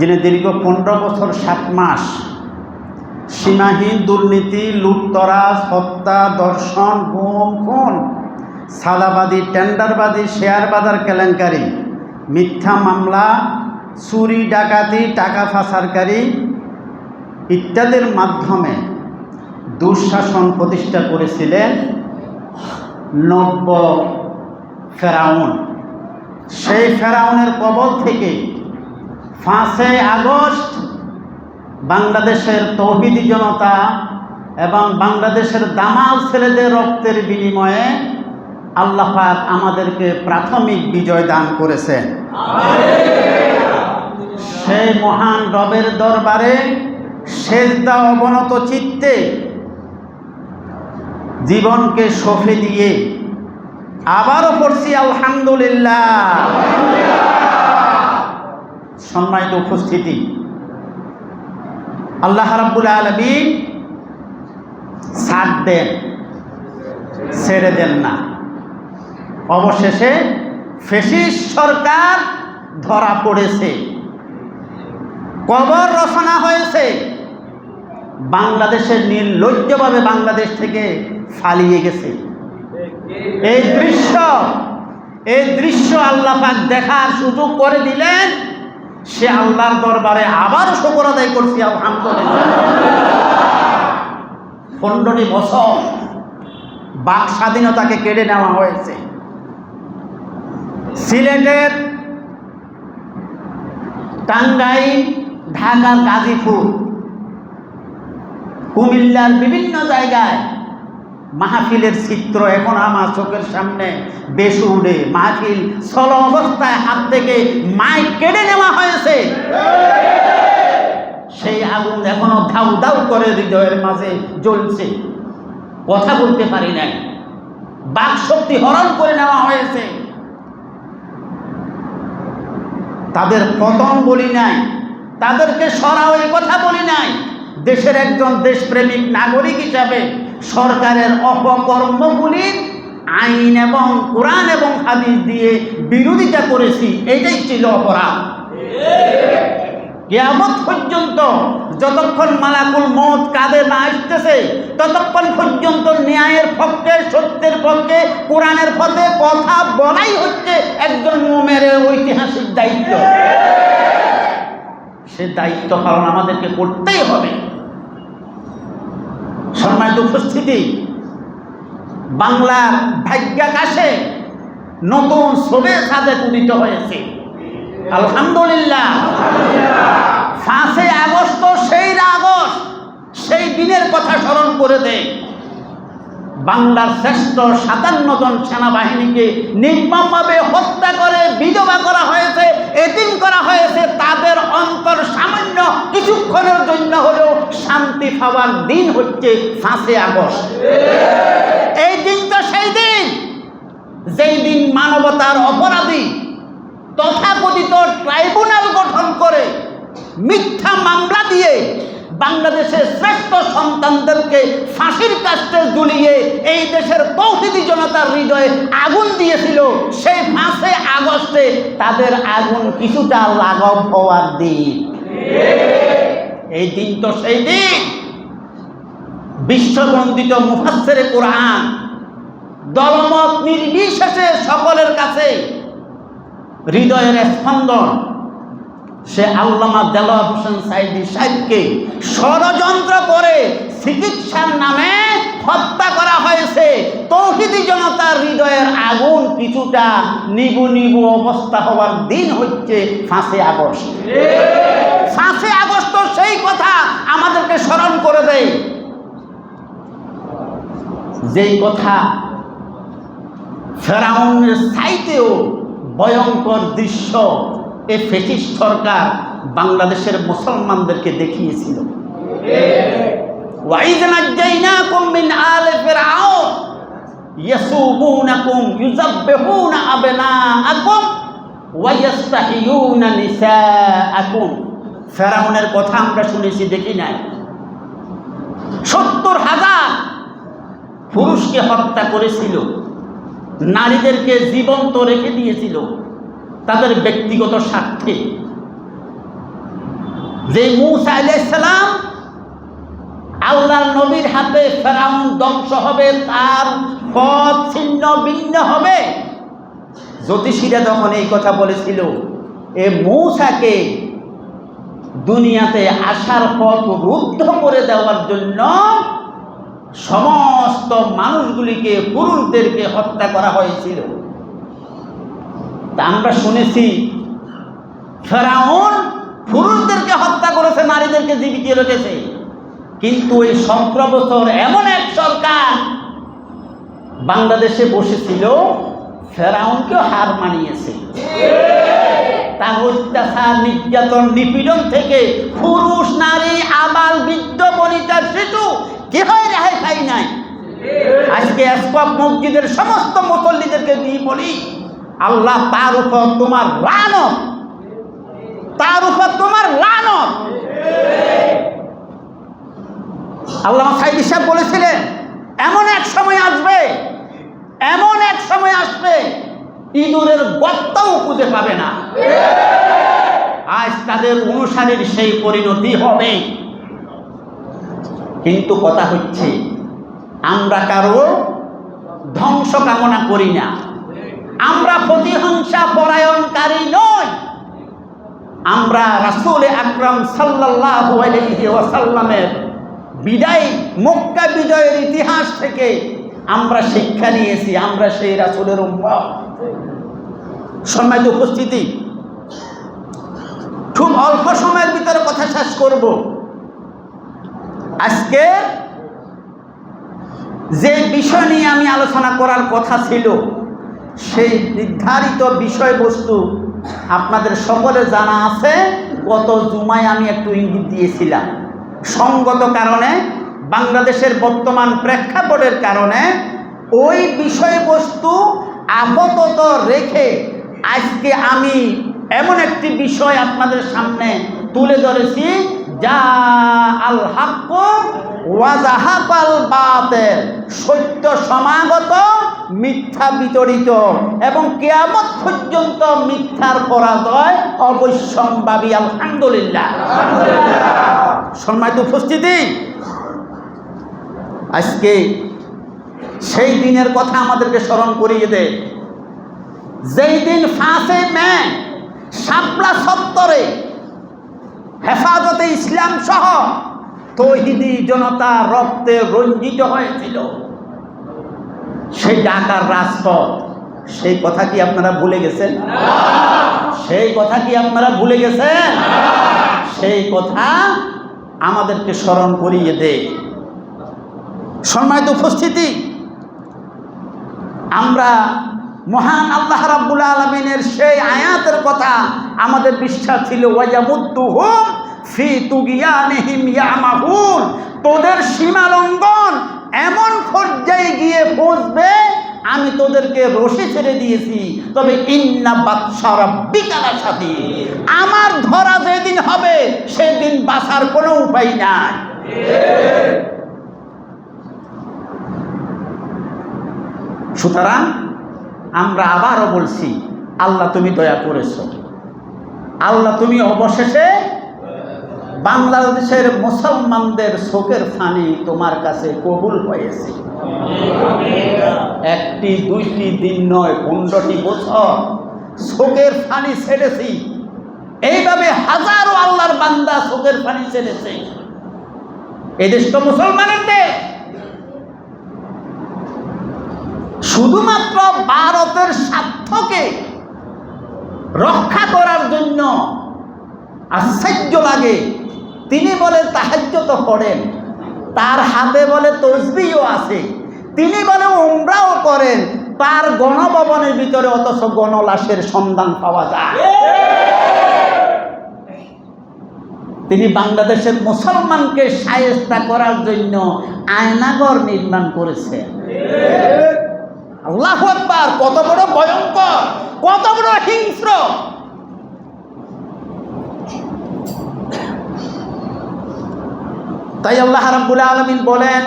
যিনি দীর্ঘ 15 বছর 7 মাস সীমাহীন দুর্নীতি, লুটতরাজ, হত্যা, ধর্ষণ, গুম, খুন, সাদাবাজি, টেন্ডারবাজি, শেয়ার বাজার কেলেঙ্কারি, মিথ্যা মামলা, চুরি ডাকাতি, টাকা পাচারকারী ইত্যাদির মাধ্যমে দুঃশাসন প্রতিষ্ঠা করেছিলেন নব্য ফেরাউন। সেই ফেরাউনের কবল থেকে 5 আগস্ট বাংলাদেশের তৌহিদি জনতা এবং বাংলাদেশের দামাল ছেলেদের রক্তের বিনিময়ে আল্লাহ পাক আমাদেরকে প্রাথমিক বিজয় দান করেছেন। সেই মহান রবের দরবারে সেজদা অবনত চিত্তে জীবনকে সঁপে দিয়ে আবারও পড়ছি আলহামদুলিল্লাহ। সম্মানিত উপস্থিতি, আল্লাহ রাব্বুল আলামিন ছাড় দেন, ছেড়ে দেন না। অবশেষে ফ্যাসিস্ট সরকার ধরা পড়েছে, কবর রচনা হয়েছে, বাংলাদেশের নির্লজ্জভাবে বাংলাদেশ থেকে পালিয়ে গেছে। এই দৃশ্য আল্লাহ পাক দেখার সুযোগ করে দিলেন। সে আল্লাহর দরবারে আবার শুকর আদায় করছি আলহামদুলিল্লাহ। 15 বছর বাক স্বাধীনতাকে কেড়ে নেওয়া হয়েছে। সিলেটের টাঙ্গাইল, ঢাকার গাজীপুর, কুমিল্লার বিভিন্ন জায়গায় মাহফিলের চিত্র এখন আমার চোখের সামনে বেশি উঠে। মাহফিল চলো অবস্থায় হাত থেকে মাইক কেড়ে নেওয়া হয়েছে। সেই আগুন এখনো ধাউ ধাউ করে হৃদয়ের মাঝে জ্বলছে। কথা বলতে পারি নাই, বাক শক্তি হরণ করে নেওয়া হয়েছে। তাদের পতন বলি নাই, তাদেরকে সরাও এই কথা বলি নাই। দেশের একজন দেশপ্রেমিক নাগরিক হিসাবে সরকারের অপকর্মগুলির আইন এবং কোরআন এবং হাদিস দিয়ে বিরোধিতা করেছি, এটাই ছিল অপরাধ। কিয়ামত পর্যন্ত যতক্ষণ মালাকুল মউত কাঁধে না আসতেছে ততক্ষণ পর্যন্ত ন্যায়ের পক্ষে, সত্যের পক্ষে, কোরআনের পথে কথা বলাই হচ্ছে একজন মুমিনের ঐতিহাসিক দায়িত্ব। সে দায়িত্ব পালন আমাদেরকে করতেই হবে। সম্মানিত উপস্থিতি, বাংলার ভাগ্যাকাশে নতুন ছবি সাজে উদিত হয়েছে আলহামদুলিল্লাহ। 5 আগস্ট সেই আগস্ট, সেই দিনের কথা স্মরণ করে দেয়। বাংলার শ্রেষ্ঠ 57 জন সেনাবাহিনীকে নির্মমভাবে হত্যা করে বিধবা করা হয়েছে, এতিম করা হয়েছে। তাদের অন্তর সামান্য কিছুক্ষণের জন্য হলেও শান্তি পাওয়ার দিন হচ্ছে 5 আগস্ট। এই দিন তো সেই দিন যেই দিন মানবতার অপরাধী তথাকথিত ট্রাইব্যুনাল গঠন করে মিথ্যা মামলা দিয়ে বাংলাদেশের শ্রেষ্ঠ সন্তানদেরকে ফাঁসির কাস্টে ঝুলিয়ে এই দেশের তৌহিদি জনতার হৃদয়ে আগুন দিয়েছিল। সেই 5 আগস্টে তাদের আগুন কিছুটা লাঘব হওয়ার দিন। এই দিন তো সেই দিন বিশ্ববন্দিত মুফাসসিরে কোরআন দলমত নির্বিশেষে সকলের কাছে হৃদয়ের স্পন্দন সে আল্লামা দেলোয়ার হোসেন সাঈদী সাহেবকে ষড়যন্ত্র করে চিকিৎসার নামে হত্যা করা হয়েছে। তৌহিদি জনতার হৃদয়ের আগুন কিছুটা নিবু নিবু অবস্থা হওয়ার দিন হচ্ছে 5 আগস্ট। 5 আগস্ট সেই কথা আমাদেরকে স্মরণ করে দেয়, যেই কথা ফেরাউনের চাইতেও ভয়ঙ্কর দৃশ্য এই ফ্যাসিস্ট সরকার বাংলাদেশের মুসলমানদেরকে দেখিয়েছিল। ওয়াইয নাজ্জাইনাকুম মিন আলি ফিরআউন ইয়াসুবুনাকুম ইউযাব্বিহুনা আবনাআকুম ওয়া ইস্তাহিয়ুনা নিসাআকুম। ফেরাউনের কথা আমরা শুনেছি, দেখি নাই। 70,000 পুরুষকে হত্যা করেছিল, নারীদেরকে জীবন্ত রেখে দিয়েছিল তাদের ব্যক্তিগত স্বার্থে। যে মূসা আলাইহিস সালাম আল্লাহর নবীর হাতে ফেরাউন ধ্বংস হবে, তার পথ ছিন্ন ভিন্ন হবে, জ্যোতিষীরা যখন এই কথা বলেছিল, এ মূসাকে দুনিয়াতে আসার পথ রুদ্ধ করে দেওয়ার জন্য সমস্ত মানুষগুলিকে, পুরুষদেরকে হত্যা করা হয়েছিল। তা আমরা শুনেছি ফেরাউন পুরুষদেরকে হত্যা করেছে, নারীদেরকে জীবিত রেখেছে। কিন্তু এই 17 বছর এমন এক সরকার বাংলাদেশে বসেছিল, ফেরাউনকে হার মানিয়েছে। তার অত্যাচার, নির্যাতন, নিপীড়ন থেকে পুরুষ, নারী, আবাল, বৃদ্ধ, বনিতা, শিশু কেহই রেহাই পাই নাই। আজকে এসবাব মসজিদের সমস্ত মুসল্লিদেরকে দিয়ে বলি, আল্লাহ তার উপর তোমার লানত, তার উপর তোমার লানত। আল্লামা সাঈদী সাহেব বলেছিলেন, এমন এক সময় আসবে, এমন এক সময় আসবে ইঁদুরের গর্তও খুঁজে পাবে না। আজ তাদের অনুসারীর সেই পরিণতি হবে। কিন্তু কথা হচ্ছে, আমরা কারো ধ্বংস কামনা করি না, আমরা প্রতিহিংসা পরায়ণকারী নই। আমরা রাসূল আকরাম সাল্লাল্লাহু আলাইহি ওয়াসাল্লামের বিদায়, মক্কা বিজয়ের ইতিহাস থেকে আমরা শিক্ষা নিয়েছি, আমরা সেই রাসূলের উম্মত। সম্মানিত উপস্থিতি, খুব অল্প সময়ের ভিতরে কথা শেষ করব। আজকে যে বিষয় নিয়ে আমি আলোচনা করার কথা ছিল, সেই নির্ধারিত বিষয়বস্তু আপনাদের সকলে জানা আছে। গত জুমায় আমি একটু ইঙ্গিত দিয়েছিলাম। সঙ্গত কারণে, বাংলাদেশের বর্তমান প্রেক্ষাপটের কারণে ওই বিষয়বস্তু আপাতত রেখে আজকে আমি এমন একটি বিষয় আপনাদের সামনে তুলে ধরেছি, যা আল হক ওয়া যাহাকাল বাতিল, সত্য সমাগত, মিথ্যা বিতরিত, এবং কিয়ামত পর্যন্ত মিথ্যার পরাজয় অবশ্যম্ভাবী। আলহামদুলিল্লাহ। সম্মানিত উপস্থিতি, আজকে সেই দিনের কথা আমাদেরকে স্মরণ করিয়ে দেয়, যেই দিন 5 মে শাপলা চত্বরে হেফাজতে ইসলাম সহ তৌহিদি জনতা রক্তে রঞ্জিত হয়েছিল। সেই ঢাকার রাজপথ, সেই কথা কি আপনারা ভুলে গেছেন? সেই কথা কি আপনারা ভুলে গেছেন? সেই কথা আমাদেরকে স্মরণ করিয়ে দেয়। সম্মানিত উপস্থিতি, আমরা মহান আল্লাহ রাব্বুল আলামিনের সেই আয়াতের কথা আমাদের বিশ্বাস ছিল, ওয়ায়ামুদ্দুহুম ফি তুগিয়ানিহিম ইয়ামাহুন, তোদের সীমা লঙ্ঘন এমন পর্যায়ে গিয়ে পৌঁছবে, আমি তোদেরকে রশি ছেড়ে দিয়েছি, তবে ইন্না বাতশা রাব্বিকা লাশাদীদ, আমার ধরা যেদিন হবে সেদিন বাঁচার কোনো উপায় নাই। সুতরাং আমরা আবারও বলছি, আল্লাহ তুমি দয়া করেছো, আল্লাহ তুমি অবশেষে বাংলাদেশের মুসলমানদের চোখের পানি তোমার কাছে কবুল হয়েছে। একটি দুইটি দিন নয়, 15টি বছর চোখের পানি ছেড়েছি। এইভাবে হাজারো আল্লাহর বান্দা চোখের পানি ছেড়েছে। এদেশ তো মুসলমানের দেশ। শুধুমাত্র ভারতের স্বার্থকে রক্ষা করার জন্য আশ্চর্য লাগে, তিনি বলে তাহাজ্জুদ পড়েন, তার হাতে বলে তসবিহও আছে, তিনি বলে উমরাও করেন, তার গণভবনের ভিতরে অথচ গণলাশের সন্ধান পাওয়া যায়। তিনি বাংলাদেশের মুসলমানকে শায়েস্তা করার জন্য আয়নাগর নির্মাণ করেছেন। আল্লাহু আকবার! কত বড় ভয়ঙ্কর, কত বড় হিংস্র! তাই আল্লাহ রাব্বুল আলামিন বলেন,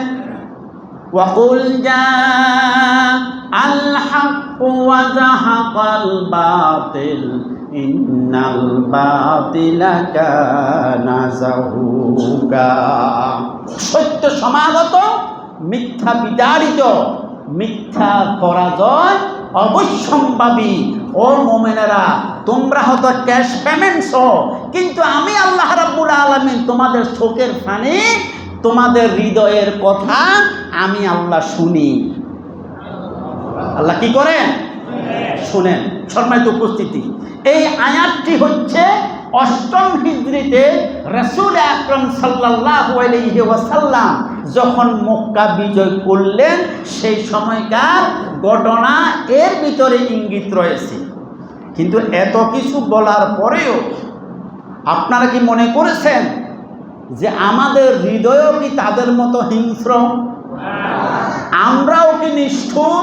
ওয়াকুল জাআল হাক্কু ওয়া যাহাকাল বাতিল ইন্নাল বাতিলা কানা জাহুকা। সত্য সমাগত, মিথ্যা বিতাড়িত, মিথ্যা পরাজয় অবশ্যম্ভাবী। ও মুমিনেরা, তোমরা হয়তো ক্যাশ পেমেন্টস, কিন্তু আমি আল্লাহ রাব্বুল আলামিন তোমাদের চোখের পানি, তোমাদের হৃদয়ের কথা আমি আল্লাহ শুনি। আল্লাহ কি করেন? শুনেন। সম্মানিত উপস্থিতি, এই আয়াতটি হচ্ছে 8ম হিজরিতে রাসূল আকরাম সাল্লাল্লাহু আলাইহি ওয়াসাল্লাম যখন মক্কা বিজয় করলেন সেই সময়কার ঘটনা এর ভিতরে ইঙ্গিত রয়েছে। কিন্তু এত কিছু বলার পরেও আপনারা কি মনে করেছেন যে আমাদের হৃদয়ও কি তাদের মতো হিংস্র? আমরাও কি নিষ্ঠুর?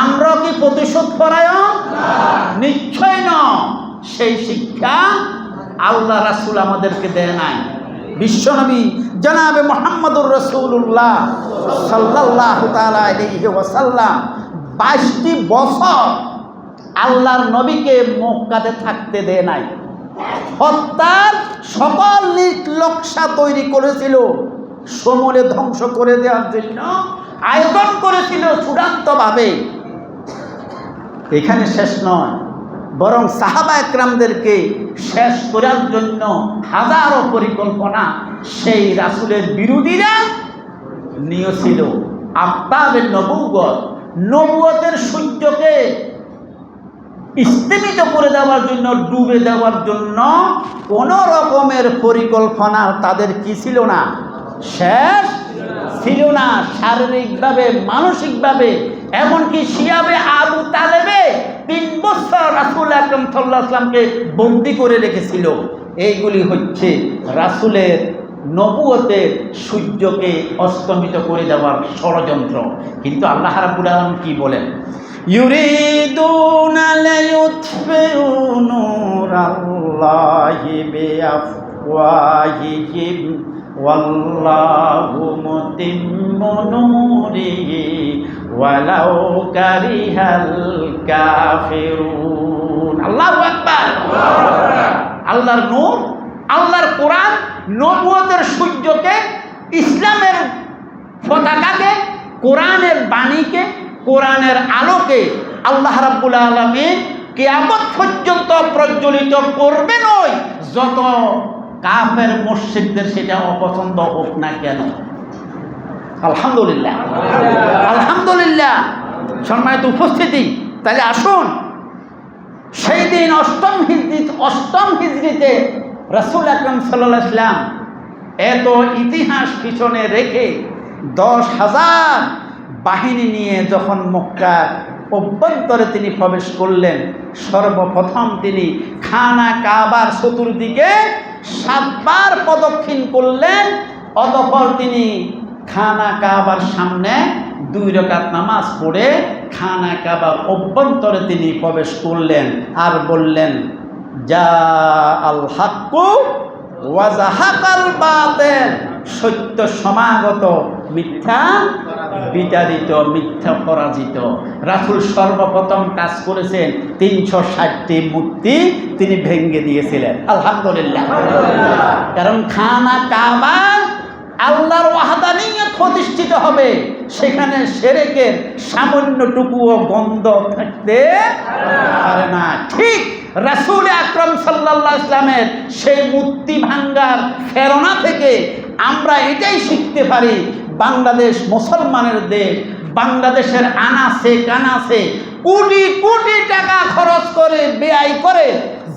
আমরাও কি প্রতিশোধ পরায়ণ? নিশ্চয় নয়। সেই শিক্ষা আল্লাহ রাসূল আমাদেরকে দেয় নাই। বিশ্বনবী জনাবে মুহাম্মদুর রাসূলুল্লাহ সাল্লাল্লাহু তাআলা আলাইহি ওয়াসাল্লাম 22টি বছর আল্লাহর নবীকে মক্কাতে থাকতে দেয় নাই। হত্যার সকল নকশা তৈরি করেছিল, সমূলে ধ্বংস করে দেওয়ার জন্য আয়োজন করেছিল চূড়ান্তভাবে। এখানে শেষ নয়, বরং সাহাবা একরামদেরকে শেষ করার জন্য হাজারো পরিকল্পনা সেই রাসূলের বিরোধীরা নিয়েছিল। আফতাবের নবুয়তের সূর্যকে স্থিমিত করে দেওয়ার জন্য, ডুবে দেওয়ার জন্য কোনো রকমের পরিকল্পনা তাদের কি ছিল না? শেষ ছিল না। শারীরিকভাবে, মানসিকভাবে, এমনকি শিয়াবে আবু তালেবে 3 বছর রাসূল আকরাম সাল্লাল্লাহু আলাইহি ওয়াসাল্লামকে বন্দী করে রেখেছিল। এইগুলি হচ্ছে রাসূলের নবুয়তের সূর্যকে অস্তমিত করে দেওয়ার ষড়যন্ত্র। কিন্তু আল্লাহ রাব্বুল আলামিন কি বলেন? ইউরিদুনা লিয়ুতফিউ নূরাল্লাহি বিআফওয়াহিহিম ওয়াল্লাহু মুতিম্মু নূরিহি ওয়ালাউ কারিহাল কাফিরুন। আল্লাহু আকবার। আল্লাহর নূর, আল্লাহর কোরআন, নবুয়তের সূর্যকে, ইসলামের পতাকাকে, কোরআনের বাণীকে, কোরআনের আলোকে আল্লাহ রাব্বুল আলামিন কিয়ামত পর্যন্ত প্রজ্বলিত করবেন। ওই যত কাফের মুশরিকদের সেটা অপছন্দ হোক না কেন। আলহামদুলিল্লাহ, আলহামদুলিল্লাহ। সম্মানিত উপস্থিতি, তাহলে আসুন সেই দিন 8ম হিজরিতে রাসূল আকরাম সাল্লাল্লাহু আলাইহি ওয়াসাল্লাম এত ইতিহাস পিছনে রেখে 10,000 বাহিনী নিয়ে যখন মক্কা অভ্যন্তরে তিনি প্রবেশ করলেন, সর্বপ্রথম তিনি খানা কাবার চতুর্দিকে 7 বার প্রদক্ষিণ করলেন। অতঃপর তিনি খানা কাবার সামনে 2 রাকাত নামাজ পড়ে খানা কাবার অভ্যন্তরে তিনি প্রবেশ করলেন আর বললেন, যা আল হাক্কু ওয়া যাহাকাল বাতিল। সত্য সমাগত, মিথ্যা বিতাড়িত, মিথ্যা পরাজিত। রাসূল সর্বপ্রথম কাজ করেছেন 360টি মূর্তি তিনি ভেঙে দিয়েছিলেন। আলহামদুলিল্লাহ। কারণ খানা কাবা আল্লাহর ওয়াহদানিয়ত প্রতিষ্ঠিত হবে, সেখানে শিরকের সামান্যটুকুও গন্ধ থাকতে পারে না। ঠিক রাসূল আকরাম সাল্লাল্লাহু আলাইহি ওয়াসাল্লামের সেই মূর্তি ভাঙ্গার প্রেরণা থেকে আমরা এটাই শিখতে পারি, বাংলাদেশ মুসলমানের দেশ, বাংলাদেশের আনাচে কানাচে কোটি কোটি টাকা খরচ করে, ব্যয় করে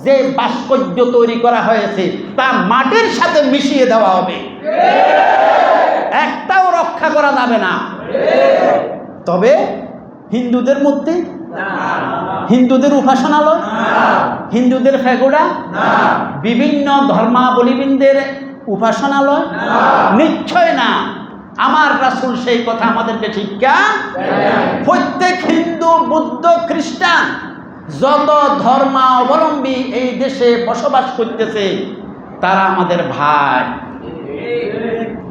যে ভাস্কর্য তৈরি করা হয়েছে তা মাটির সাথে মিশিয়ে দেওয়া হবে, একটাও রক্ষা করা যাবে না। তবে হিন্দুদের মধ্যে, হিন্দুদের উপাসনালয়, হিন্দুদের ফেগোড়া, বিভিন্ন ধর্মাবলম্বীদের উপাসনালয়, নিশ্চয় না। আমার রাসূল সেই কথা আমাদেরকে শিক্ষা। প্রত্যেক হিন্দু, বৌদ্ধ, খ্রিস্টান যত ধর্মাবলম্বী এই দেশে বসবাস করতেছে তারা আমাদের ভাই।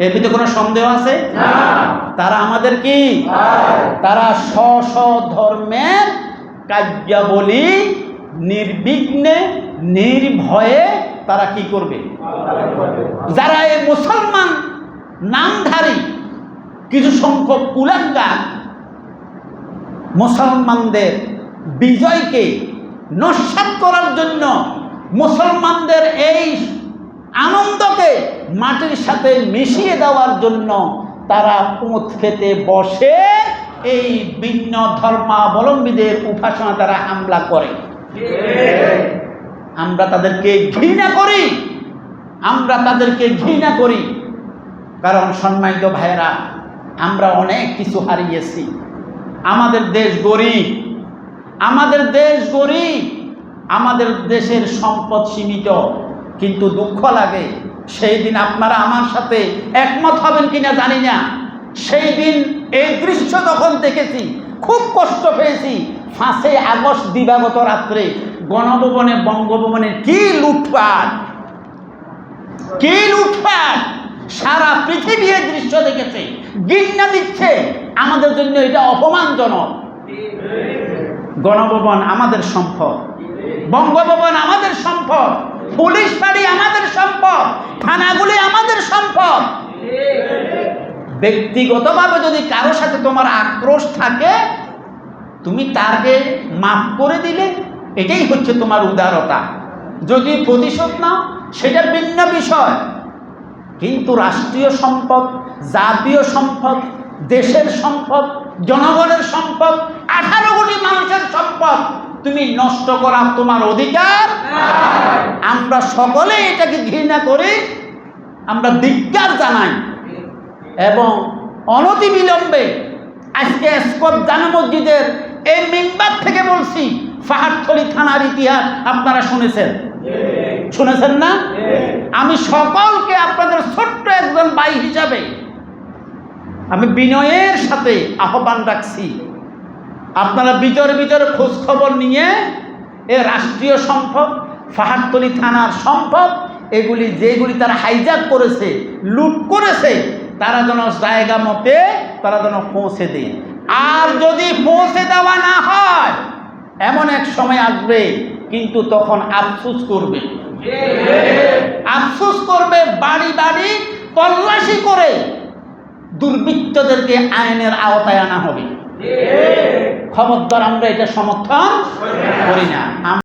এর ভিতরে কোনো সন্দেহ আছে? তারা আমাদের কি? তারা স্ব ধর্মের কার্যাবলী নির্বিঘ্নে, নির্ভয়ে তারা কি করবে? যারা এই মুসলমান নামধারী কিছু সংখ্যক কুলাঙ্গার মুসলমানদের বিজয়কে নস্যাৎ করার জন্য, মুসলমানদের এই আনন্দকে মাটির সাথে মিশিয়ে দেওয়ার জন্য তারা পুঁত খেতে বসে এই ভিন্ন ধর্মাবলম্বীদের উপাসনা তারা হামলা করে। আমরা তাদেরকে ঘৃণা করি, আমরা তাদেরকে ঘৃণা করি। কারণ সম্মানিত ভাইয়েরা, আমরা অনেক কিছু হারিয়েছি। আমাদের দেশ গরিব, আমাদের দেশ গরিব, আমাদের দেশের সম্পদ সীমিত। কিন্তু দুঃখ লাগে, সেই দিন আপনারা আমার সাথে একমত হবেন কিনা জানি না, সেই দিন এই দৃশ্য যখন দেখেছি খুব কষ্ট পেয়েছি। 5 আগস্ট দিবাগত রাত্রে গণভবনে, বঙ্গভবনের কি লুটপাট, কি লুটপাট! সারা পৃথিবী এই দৃশ্য দেখেছে, ঘৃণা দিচ্ছে। আমাদের জন্য এটা অপমানজনক। গণভবন আমাদের সম্পদ, বঙ্গভবন আমাদের সম্পদ, পুলিশ ফাঁড়ি আমাদের সম্পদ, থানাগুলি আমাদের সম্পদ। ব্যক্তিগতভাবে যদি কারোর সাথে তোমার আক্রোশ থাকে, তুমি তাকে মাফ করে দিলে, এটাই হচ্ছে তোমার উদারতা। যদি প্রতিশোধ নাও, সেটা ভিন্ন বিষয়। কিন্তু রাষ্ট্রীয় সম্পদ, জাতীয় সম্পদ, দেশের সম্পদ, জনগণের সম্পদ, 18 কোটি মানুষের সম্পদ তুমি নষ্ট করা তোমার অধিকার। আমরা সকলে এটাকে ঘৃণা করি, আমরা ধিক্কার জানাই। এবং অনতিবিলম্বে আজকে স্কপ জামে মসজিদের এই মিম্বার থেকে বলছি, পাহাড়তলী থানার ইতিহাস আপনারা শুনেছেন, শুনেছেন না? আমি সকলকে আপনাদের ছোট্ট একজন ভাই হিসাবে আমি বিনয়ের সাথে আহ্বান রাখছি, আপনারা ভিতরে ভিতরে খোঁজ খবর নিয়ে এ রাষ্ট্রীয় সম্পদ, পাহাড়তলী থানার সম্পদ, এগুলি যেগুলি তারা হাইজ্যাক করেছে, লুট করেছে, তারা যেন জায়গা মতে তারা যেন পৌঁছে দেয়। আর যদি পৌঁছে দেওয়া না হয়, এমন এক সময় আসবে, কিন্তু তখন আফসোস করবে, আফসোস করবে। বাড়ি বাড়ি তল্লাশি করে দুর্বৃত্তদেরকে আইনের আওতায় আনা হবে। খবরদার আমরা এটা সমর্থন করি না।